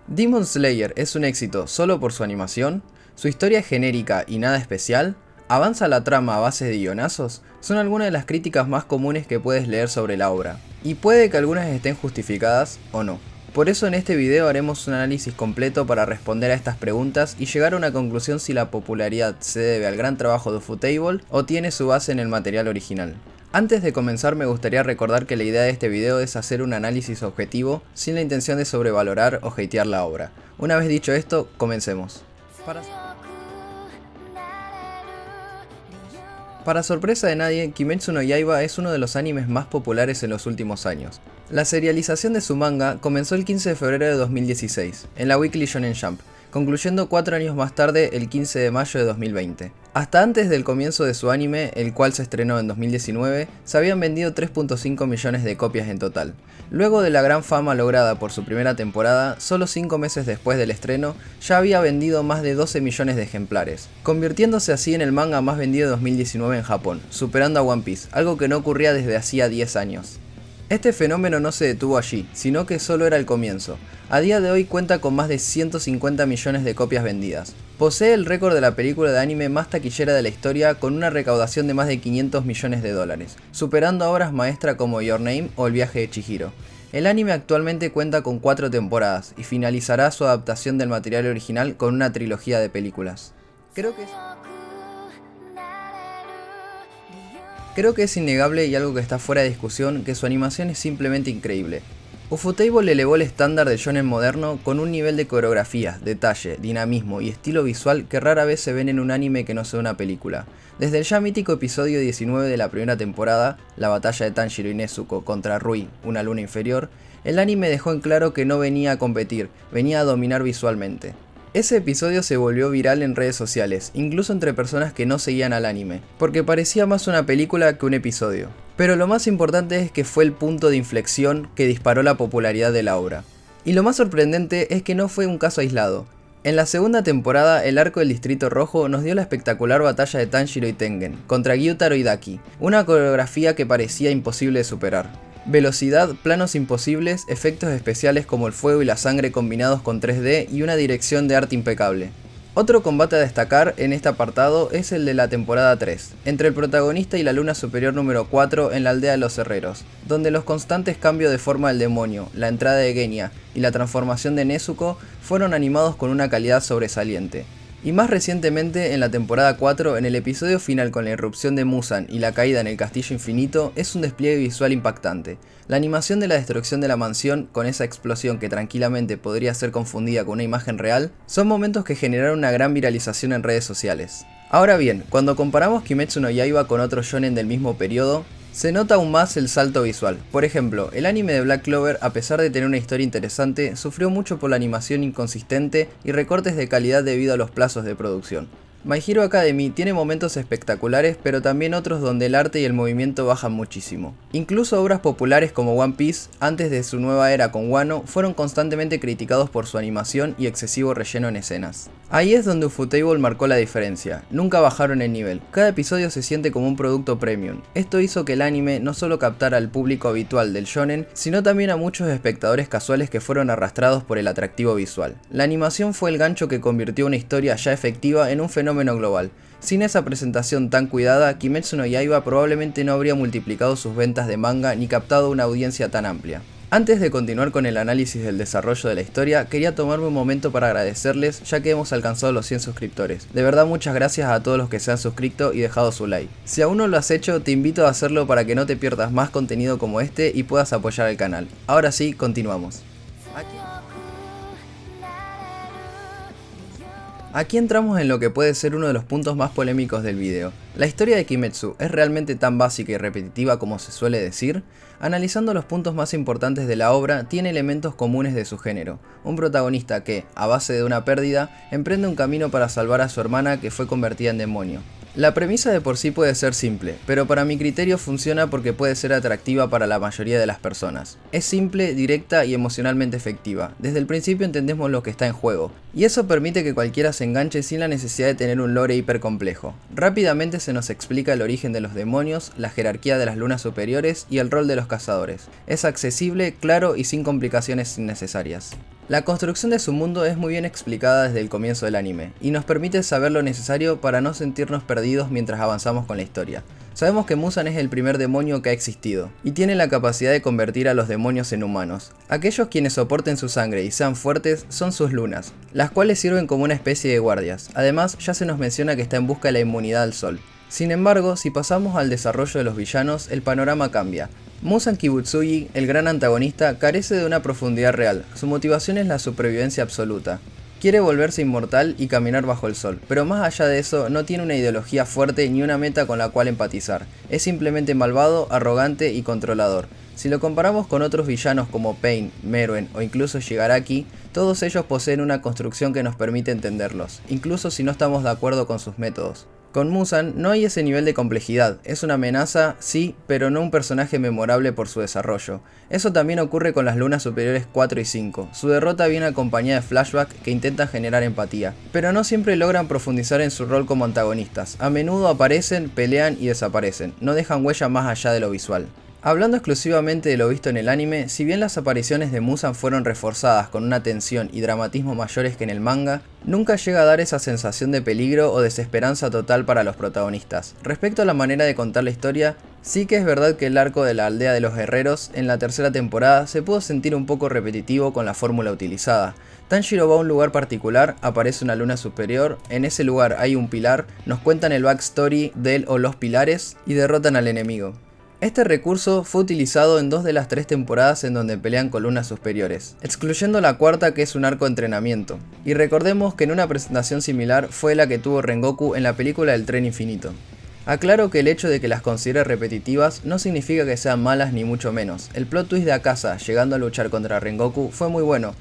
Demon Slayer es un éxito solo por su animación, su historia es genérica y nada especial, avanza la trama a base de guionazos, son algunas de las críticas más comunes que puedes leer sobre la obra, y puede que algunas estén justificadas o no. Por eso en este video haremos un análisis completo para responder a estas preguntas y llegar a una conclusión si la popularidad se debe al gran trabajo de Ufotable o tiene su base en el material original. Antes de comenzar me gustaría recordar que la idea de este video es hacer un análisis objetivo sin la intención de sobrevalorar o hatear la obra. Una vez dicho esto, comencemos. Para sorpresa de nadie, Kimetsu no Yaiba es uno de los animes más populares en los últimos años. La serialización de su manga comenzó el 15 de febrero de 2016, en la Weekly Shonen Jump, concluyendo 4 años más tarde el 15 de mayo de 2020. Hasta antes del comienzo de su anime, el cual se estrenó en 2019, se habían vendido 3.5 millones de copias en total. Luego de la gran fama lograda por su primera temporada, solo 5 meses después del estreno, ya había vendido más de 12 millones de ejemplares, convirtiéndose así en el manga más vendido de 2019 en Japón, superando a One Piece, algo que no ocurría desde hacía 10 años. Este fenómeno no se detuvo allí, sino que solo era el comienzo. A día de hoy cuenta con más de 150 millones de copias vendidas. Posee el récord de la película de anime más taquillera de la historia con una recaudación de más de 500 millones de dólares, superando a obras maestras como Your Name o El viaje de Chihiro. El anime actualmente cuenta con 4 temporadas y finalizará su adaptación del material original con una trilogía de películas. Creo que es innegable y algo que está fuera de discusión que su animación es simplemente increíble. Ufotable elevó el estándar del shonen moderno con un nivel de coreografía, detalle, dinamismo y estilo visual que rara vez se ven en un anime que no sea una película. Desde el ya mítico episodio 19 de la primera temporada, la batalla de Tanjiro y Nezuko contra Rui, una luna inferior, el anime dejó en claro que no venía a competir, venía a dominar visualmente. Ese episodio se volvió viral en redes sociales, incluso entre personas que no seguían al anime, porque parecía más una película que un episodio. Pero lo más importante es que fue el punto de inflexión que disparó la popularidad de la obra. Y lo más sorprendente es que no fue un caso aislado. En la segunda temporada, el arco del Distrito Rojo nos dio la espectacular batalla de Tanjiro y Tengen contra Gyutaro y Daki, una coreografía que parecía imposible de superar. Velocidad, planos imposibles, efectos especiales como el fuego y la sangre combinados con 3D y una dirección de arte impecable. Otro combate a destacar en este apartado es el de la temporada 3, entre el protagonista y la luna superior número 4 en la aldea de los herreros, donde los constantes cambios de forma del demonio, la entrada de Genya y la transformación de Nezuko fueron animados con una calidad sobresaliente. Y más recientemente en la temporada 4, en el episodio final con la irrupción de Muzan y la caída en el castillo infinito, es un despliegue visual impactante. La animación de la destrucción de la mansión, con esa explosión que tranquilamente podría ser confundida con una imagen real, son momentos que generaron una gran viralización en redes sociales. Ahora bien, cuando comparamos Kimetsu no Yaiba con otros shonen del mismo periodo, se nota aún más el salto visual. Por ejemplo, el anime de Black Clover, a pesar de tener una historia interesante, sufrió mucho por la animación inconsistente y recortes de calidad debido a los plazos de producción. My Hero Academy tiene momentos espectaculares, pero también otros donde el arte y el movimiento bajan muchísimo. Incluso obras populares como One Piece, antes de su nueva era con Wano, fueron constantemente criticados por su animación y excesivo relleno en escenas. Ahí es donde Ufotable marcó la diferencia, nunca bajaron el nivel, cada episodio se siente como un producto premium. Esto hizo que el anime no solo captara al público habitual del shonen, sino también a muchos espectadores casuales que fueron arrastrados por el atractivo visual. La animación fue el gancho que convirtió una historia ya efectiva en un fenómeno global. Sin esa presentación tan cuidada, Kimetsu no Yaiba probablemente no habría multiplicado sus ventas de manga ni captado una audiencia tan amplia. Antes de continuar con el análisis del desarrollo de la historia, quería tomarme un momento para agradecerles ya que hemos alcanzado los 100 suscriptores. De verdad muchas gracias a todos los que se han suscrito y dejado su like. Si aún no lo has hecho, te invito a hacerlo para que no te pierdas más contenido como este y puedas apoyar al canal. Ahora sí, continuamos. Aquí entramos en lo que puede ser uno de los puntos más polémicos del video. ¿La historia de Kimetsu es realmente tan básica y repetitiva como se suele decir? Analizando los puntos más importantes de la obra, tiene elementos comunes de su género. Un protagonista que, a base de una pérdida, emprende un camino para salvar a su hermana que fue convertida en demonio. La premisa de por sí puede ser simple, pero para mi criterio funciona porque puede ser atractiva para la mayoría de las personas. Es simple, directa y emocionalmente efectiva. Desde el principio entendemos lo que está en juego, y eso permite que cualquiera se enganche sin la necesidad de tener un lore hiper complejo. Rápidamente se nos explica el origen de los demonios, la jerarquía de las lunas superiores y el rol de los cazadores. Es accesible, claro y sin complicaciones innecesarias. La construcción de su mundo es muy bien explicada desde el comienzo del anime, y nos permite saber lo necesario para no sentirnos perdidos mientras avanzamos con la historia. Sabemos que Muzan es el primer demonio que ha existido, y tiene la capacidad de convertir a los demonios en humanos. Aquellos quienes soporten su sangre y sean fuertes son sus lunas, las cuales sirven como una especie de guardias. Además, ya se nos menciona que está en busca de la inmunidad al sol. Sin embargo, si pasamos al desarrollo de los villanos, el panorama cambia. Muzan Kibutsuji, el gran antagonista, carece de una profundidad real, su motivación es la supervivencia absoluta. Quiere volverse inmortal y caminar bajo el sol, pero más allá de eso no tiene una ideología fuerte ni una meta con la cual empatizar, es simplemente malvado, arrogante y controlador. Si lo comparamos con otros villanos como Pain, Meruem o incluso Shigaraki, todos ellos poseen una construcción que nos permite entenderlos, incluso si no estamos de acuerdo con sus métodos. Con Muzan no hay ese nivel de complejidad, es una amenaza, sí, pero no un personaje memorable por su desarrollo. Eso también ocurre con las lunas superiores 4 y 5, su derrota viene acompañada de flashbacks que intentan generar empatía, pero no siempre logran profundizar en su rol como antagonistas, a menudo aparecen, pelean y desaparecen, no dejan huella más allá de lo visual. Hablando exclusivamente de lo visto en el anime, si bien las apariciones de Muzan fueron reforzadas con una tensión y dramatismo mayores que en el manga, nunca llega a dar esa sensación de peligro o desesperanza total para los protagonistas. Respecto a la manera de contar la historia, sí que es verdad que el arco de la aldea de los guerreros en la tercera temporada se pudo sentir un poco repetitivo con la fórmula utilizada. Tanjiro va a un lugar particular, aparece una luna superior, en ese lugar hay un pilar, nos cuentan el backstory del o los pilares y derrotan al enemigo. Este recurso fue utilizado en 2 de las 3 temporadas en donde pelean con lunas superiores, excluyendo la cuarta que es un arco de entrenamiento. Y recordemos que en una presentación similar fue la que tuvo Rengoku en la película del Tren Infinito. Aclaro que el hecho de que las considere repetitivas no significa que sean malas ni mucho menos. El plot twist de Akaza llegando a luchar contra Rengoku fue muy bueno.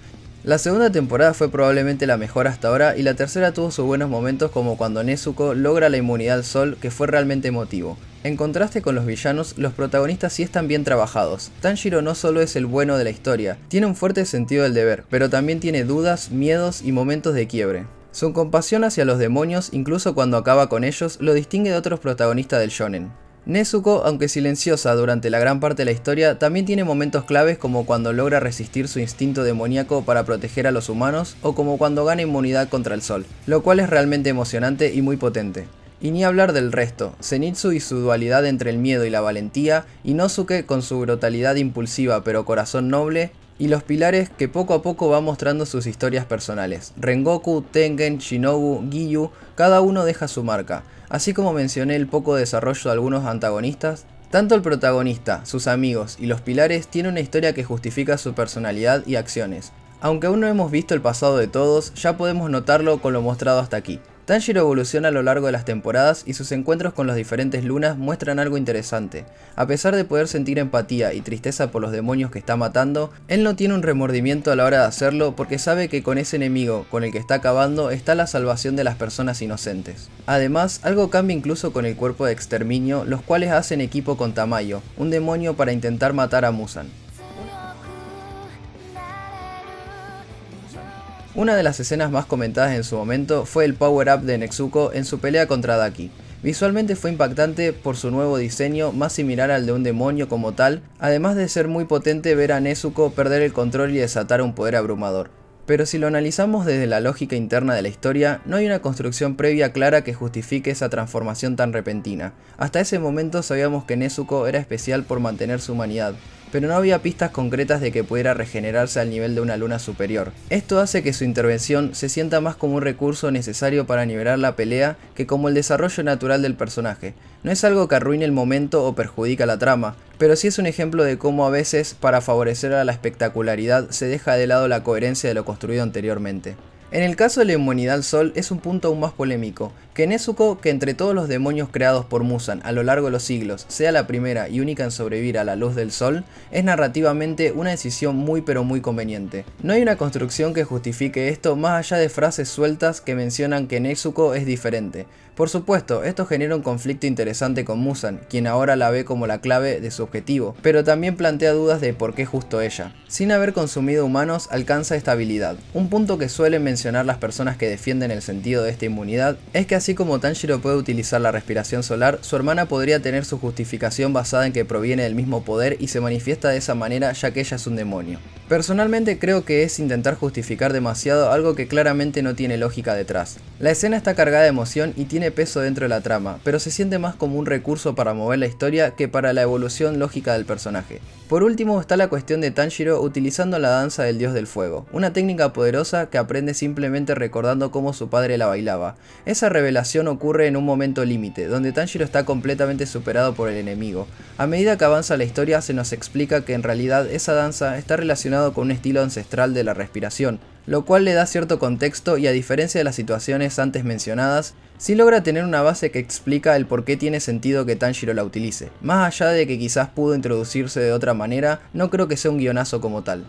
La segunda temporada fue probablemente la mejor hasta ahora y la tercera tuvo sus buenos momentos como cuando Nezuko logra la inmunidad al sol que fue realmente emotivo. En contraste con los villanos, los protagonistas sí están bien trabajados. Tanjiro no solo es el bueno de la historia, tiene un fuerte sentido del deber, pero también tiene dudas, miedos y momentos de quiebre. Su compasión hacia los demonios, incluso cuando acaba con ellos, lo distingue de otros protagonistas del shonen. Nezuko, aunque silenciosa durante la gran parte de la historia, también tiene momentos claves como cuando logra resistir su instinto demoníaco para proteger a los humanos o como cuando gana inmunidad contra el sol, lo cual es realmente emocionante y muy potente. Y ni hablar del resto, Zenitsu y su dualidad entre el miedo y la valentía, Inosuke con su brutalidad impulsiva pero corazón noble, y los pilares que poco a poco van mostrando sus historias personales. Rengoku, Tengen, Shinobu, Giyu, cada uno deja su marca. Así como mencioné el poco desarrollo de algunos antagonistas, tanto el protagonista, sus amigos y los pilares tienen una historia que justifica su personalidad y acciones. Aunque aún no hemos visto el pasado de todos, ya podemos notarlo con lo mostrado hasta aquí. Tanjiro evoluciona a lo largo de las temporadas y sus encuentros con las diferentes lunas muestran algo interesante. A pesar de poder sentir empatía y tristeza por los demonios que está matando, él no tiene un remordimiento a la hora de hacerlo porque sabe que con ese enemigo con el que está acabando está la salvación de las personas inocentes. Además, algo cambia incluso con el cuerpo de exterminio, los cuales hacen equipo con Tamayo, un demonio para intentar matar a Muzan. Una de las escenas más comentadas en su momento fue el power-up de Nezuko en su pelea contra Daki. Visualmente fue impactante por su nuevo diseño, más similar al de un demonio como tal, además de ser muy potente ver a Nezuko perder el control y desatar un poder abrumador. Pero si lo analizamos desde la lógica interna de la historia, no hay una construcción previa clara que justifique esa transformación tan repentina. Hasta ese momento sabíamos que Nezuko era especial por mantener su humanidad, pero no había pistas concretas de que pudiera regenerarse al nivel de una luna superior. Esto hace que su intervención se sienta más como un recurso necesario para nivelar la pelea que como el desarrollo natural del personaje. No es algo que arruine el momento o perjudica la trama, pero sí es un ejemplo de cómo a veces, para favorecer a la espectacularidad, se deja de lado la coherencia de lo construido anteriormente. En el caso de la inmunidad al sol es un punto aún más polémico, que Nezuko, que entre todos los demonios creados por Muzan a lo largo de los siglos sea la primera y única en sobrevivir a la luz del sol, es narrativamente una decisión muy pero muy conveniente. No hay una construcción que justifique esto más allá de frases sueltas que mencionan que Nezuko es diferente. Por supuesto, esto genera un conflicto interesante con Muzan, quien ahora la ve como la clave de su objetivo, pero también plantea dudas de por qué justo ella. Sin haber consumido humanos alcanza esta habilidad, un punto que suelen mencionar mencionar las personas que defienden el sentido de esta inmunidad es que así como Tanjiro puede utilizar la respiración solar, su hermana podría tener su justificación basada en que proviene del mismo poder y se manifiesta de esa manera ya que ella es un demonio. Personalmente creo que es intentar justificar demasiado algo que claramente no tiene lógica detrás. La escena está cargada de emoción y tiene peso dentro de la trama, pero se siente más como un recurso para mover la historia que para la evolución lógica del personaje. Por último está la cuestión de Tanjiro utilizando la danza del dios del fuego, una técnica poderosa que aprende simplemente recordando cómo su padre la bailaba. Esa revelación ocurre en un momento límite, donde Tanjiro está completamente superado por el enemigo. A medida que avanza la historia se nos explica que en realidad esa danza está relacionada con un estilo ancestral de la respiración, lo cual le da cierto contexto y a diferencia de las situaciones antes mencionadas, sí logra tener una base que explica el por qué tiene sentido que Tanjiro la utilice. Más allá de que quizás pudo introducirse de otra manera, no creo que sea un guionazo como tal.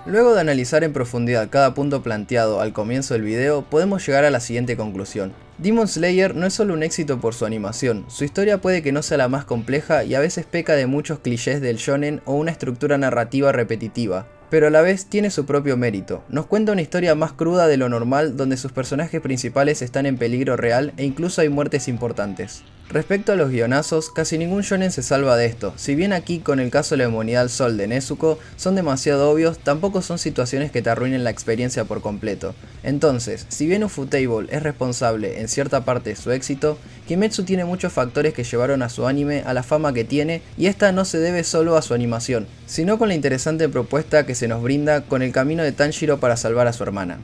Luego de analizar en profundidad cada punto planteado al comienzo del video, podemos llegar a la siguiente conclusión. Demon Slayer no es solo un éxito por su animación, su historia puede que no sea la más compleja y a veces peca de muchos clichés del shonen o una estructura narrativa repetitiva, pero a la vez tiene su propio mérito. Nos cuenta una historia más cruda de lo normal donde sus personajes principales están en peligro real e incluso hay muertes importantes. Respecto a los guionazos, casi ningún shonen se salva de esto, si bien aquí con el caso de la inmunidad al sol de Nezuko son demasiado obvios, tampoco son situaciones que te arruinen la experiencia por completo. Entonces, si bien Ufotable es responsable en cierta parte de su éxito, Kimetsu tiene muchos factores que llevaron a su anime a la fama que tiene y esta no se debe solo a su animación, sino con la interesante propuesta que se nos brinda con el camino de Tanjiro para salvar a su hermana.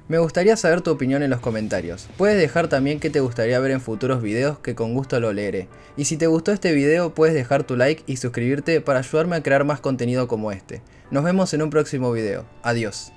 Me gustaría saber tu opinión en los comentarios. Puedes dejar también qué te gustaría ver en futuros videos que con gusto lo leeré. Y si te gustó este video puedes dejar tu like y suscribirte para ayudarme a crear más contenido como este. Nos vemos en un próximo video. Adiós.